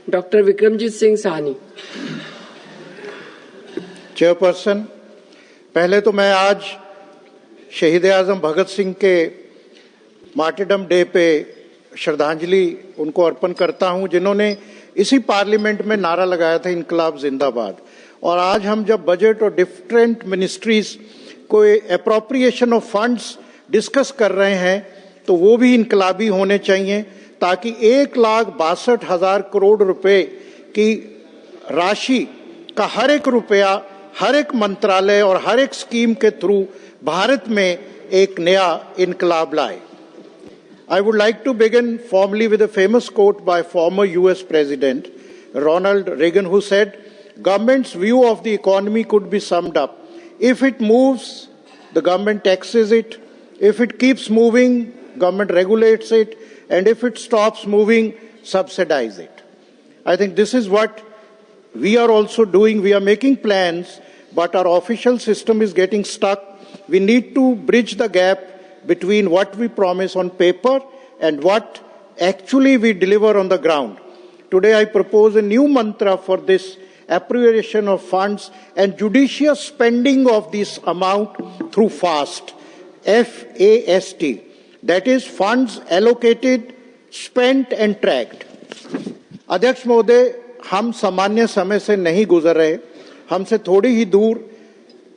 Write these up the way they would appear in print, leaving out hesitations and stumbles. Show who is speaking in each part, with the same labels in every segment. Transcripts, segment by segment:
Speaker 1: Doctor Vikramjit Singh Sahni.
Speaker 2: Chairperson, पहले तो मैं आज शहीद आजम भगत सिंह के मार्टिरडम डे पे श्रद्धांजलि उनको अर्पण करता हूं, जिन्होंने इसी पार्लियामेंट में नारा लगाया था इनकलाब जिंदाबाद। और आज हम जब बजट और डिफरेंट मिनिस्ट्रीज को एप्रोप्रिएशन ऑफ फंड्स डिस्कस कर रहे हैं तो वो भी इनकलाबी होने चाहिए, ताकि 1,62,000 करोड़ रुपए की राशि का हर एक रुपया हर एक मंत्रालय और हर एक स्कीम के थ्रू भारत में एक नया इनकलाब लाए। I would like to begin formally with a famous quote by former US President Ronald Reagan, who said, "Government's view of the economy could be summed up. If it moves, the government taxes it. If it keeps moving, government regulates it. And if it stops moving, subsidize it." I think this is what we are also doing. We are making plans, but our official system is getting stuck. We need to bridge the gap between what we promise on paper and what actually we deliver on the ground. Today I propose a new mantra for this appropriation of funds and judicious spending of this amount through FAST, F-A-S-T. That is funds allocated, spent and tracked. अध्यक्ष महोदय, हम सामान्य समय से नहीं गुजर रहे। हमसे थोड़ी ही दूर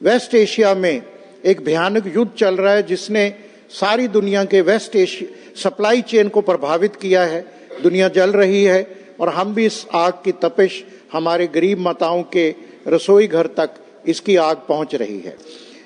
Speaker 2: वेस्ट एशिया में एक भयानक युद्ध चल रहा है, जिसने सारी दुनिया के वेस्ट एशिया सप्लाई चेन को प्रभावित किया है। दुनिया जल रही है और हम भी इस आग की तपिश, हमारे गरीब माताओं के रसोई घर तक इसकी आग पहुंच रही है,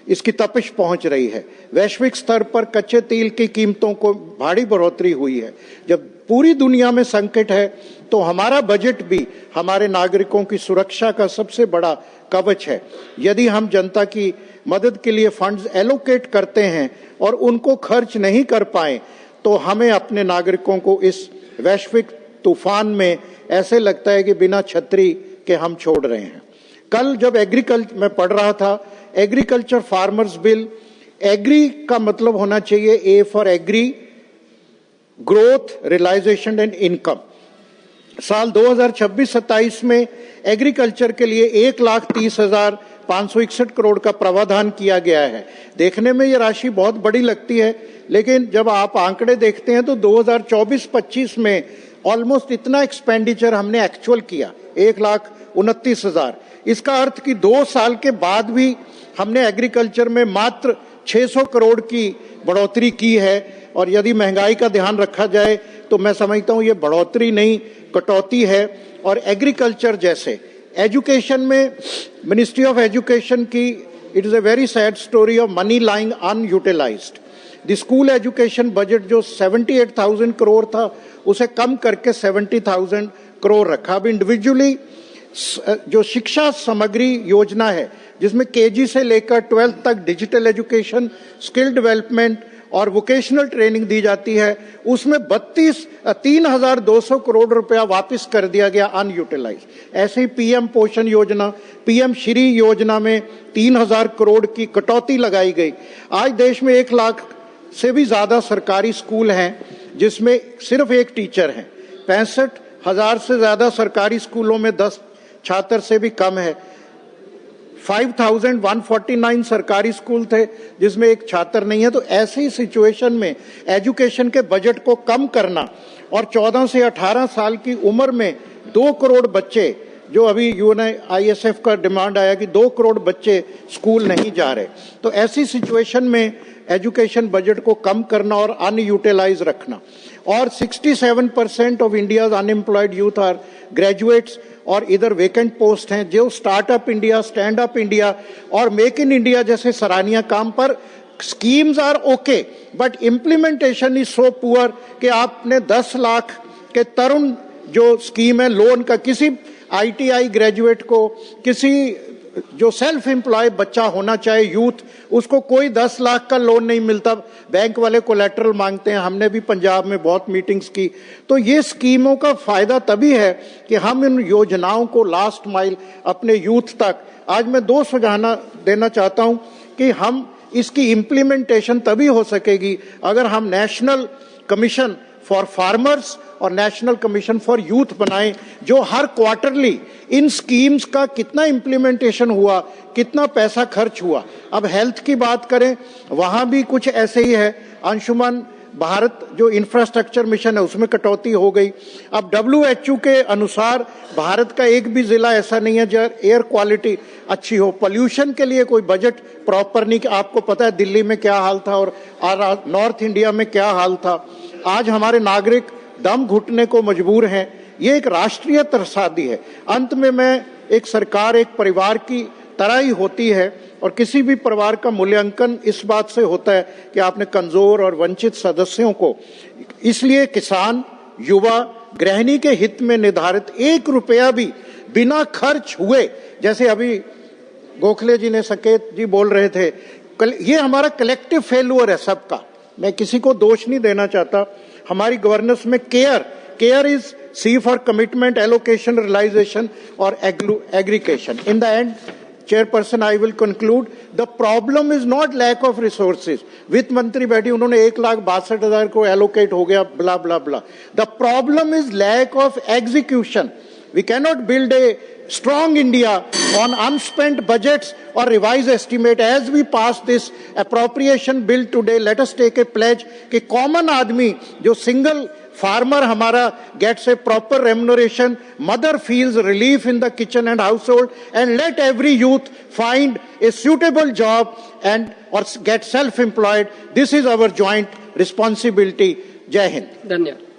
Speaker 2: इसकी तपिश पहुंच रही है। वैश्विक स्तर पर कच्चे तेल की कीमतों को भारी बढ़ोतरी हुई है। जब पूरी दुनिया में संकट है तो हमारा बजट भी हमारे नागरिकों की सुरक्षा का सबसे बड़ा कवच है। यदि हम जनता की मदद के लिए फंड्स एलोकेट करते हैं और उनको खर्च नहीं कर पाए तो हमें अपने नागरिकों को इस वैश्विक तूफान में ऐसे लगता है कि बिना छतरी के हम छोड़ रहे हैं। कल जब मैं पढ़ रहा था एग्रीकल्चर फार्मर्स बिल, एग्री का मतलब होना चाहिए a for agri, growth, realisation and income. साल 2026-27 में एग्रीकल्चर के लिए 1,30,561 करोड़ का प्रावधान किया गया है। देखने में ये राशि बहुत बड़ी लगती है, लेकिन जब आप आंकड़े देखते हैं तो 2024-25 में ऑलमोस्ट इतना एक्सपेंडिचर हमने एक्चुअल किया, 1,29,000। इसका अर्थ कि 2 साल के बाद भी हमने एग्रीकल्चर में मात्र 600 करोड़ की बढ़ोतरी की है। और यदि महंगाई का ध्यान रखा जाए तो मैं समझता हूं ये बढ़ोतरी नहीं, कटौती है। और एग्रीकल्चर जैसे एजुकेशन में मिनिस्ट्री ऑफ एजुकेशन की it is a very sad story of money lying unutilised. The school education budget जो 78,000 करोड़ था उसे कम करके 70,000 करोड़ रखा। अब इंडिविजुअली जो शिक्षा सामग्री योजना है, जिसमें केजी से लेकर 12th तक डिजिटल एजुकेशन, स्किल डेवलपमेंट और वोकेशनल ट्रेनिंग दी जाती है, उसमें 3,200 करोड़ रुपया वापस कर दिया गया अनयूटिलाइज। ऐसे ही पीएम पोषण योजना, पीएम श्री योजना में 3,000 करोड़ की कटौती लगाई गई। आज देश में 1 लाख से भी ज्यादा सरकारी स्कूल हैं जिसमें सिर्फ एक टीचर है। 65,000 से ज्यादा सरकारी स्कूलों में 10 छात्र से भी कम है। 5,149 सरकारी स्कूल थे जिसमें एक छात्र नहीं है। तो ऐसी सिचुएशन में एजुकेशन के बजट को कम करना और 14 से 18 साल की उम्र में 2 करोड़ बच्चे, जो अभी UNICEF का डिमांड आया कि 2 करोड़ बच्चे स्कूल नहीं जा रहे, तो ऐसी सिचुएशन में एजुकेशन बजट को कम करना और अनयूटिलाइज रखना। और 67% of India's unemployed youth are graduates और इधर वेकेंट पोस्ट हैं। जो startup India, stand up India और मेक इन इंडिया जैसे सराहनीय काम पर schemes are okay, but implementation is so poor कि आपने 10 लाख के तरुण जो स्कीम है लोन का, किसी ITI ग्रेजुएट को, किसी जो सेल्फ एम्प्लॉय बच्चा होना चाहे यूथ, उसको कोई 10 लाख का लोन नहीं मिलता। बैंक वाले कोलैटरल मांगते हैं। हमने भी पंजाब में बहुत मीटिंग्स की। तो ये स्कीमों का फायदा तभी है कि हम इन योजनाओं को लास्ट माइल अपने यूथ तक, आज मैं 2 सुझाव देना चाहता हूं कि हम इसकी इम्प्लीमेंटेशन तभी हो सकेगी अगर हम नेशनल कमीशन फॉर फार्मर्स और नेशनल कमीशन फॉर यूथ बनाएं, जो हर क्वार्टरली इन स्कीम्स का कितना इम्प्लीमेंटेशन हुआ, कितना पैसा खर्च हुआ। अब हेल्थ की बात करें, वहां भी कुछ ऐसे ही है। अंशुमान भारत जो इंफ्रास्ट्रक्चर मिशन है उसमें कटौती हो गई। अब WHO के अनुसार भारत का एक भी जिला ऐसा नहीं है जहाँ एयर क्वालिटी अच्छी हो। पोल्यूशन के लिए कोई बजट प्रॉपर नहीं, आपको पता है दिल्ली में क्या हाल था और नॉर्थ इंडिया में क्या हाल था। आज हमारे नागरिक दम घुटने को मजबूर हैं। ये एक राष्ट्रीय त्रसादी है। अंत में मैं एक सरकार एक परिवार की तरह ही होती है और किसी भी परिवार का मूल्यांकन इस बात से होता है कि आपने कमजोर और वंचित सदस्यों को, इसलिए किसान, युवा, गृहिणी के हित में निर्धारित 1 रुपया भी बिना खर्च हुए, जैसे अभी गोखले जी ने, सकेत जी बोल रहे थे, ये हमारा कलेक्टिव फेल्यूर है सबका। मैं किसी को दोष नहीं देना चाहता। हमारी गवर्नेंस में care is C for commitment, allocation, realization और aggregation. In the end, Chairperson, I will conclude. The problem is not lack of resources. वित्त मंत्री बैठी, उन्होंने 1,62,000 को allocate हो गया, blah blah blah. The problem is lack of execution. We cannot build a strong India on unspent budgets or revised estimate. As we pass this appropriation bill today, let us take a pledge कि common आदमी जो single farmer हमारा gets a proper remuneration, mother feels relief in the kitchen and household, and let every youth find a suitable job and or get self-employed. This is our joint responsibility. Jai Hind.
Speaker 1: धन्यवाद।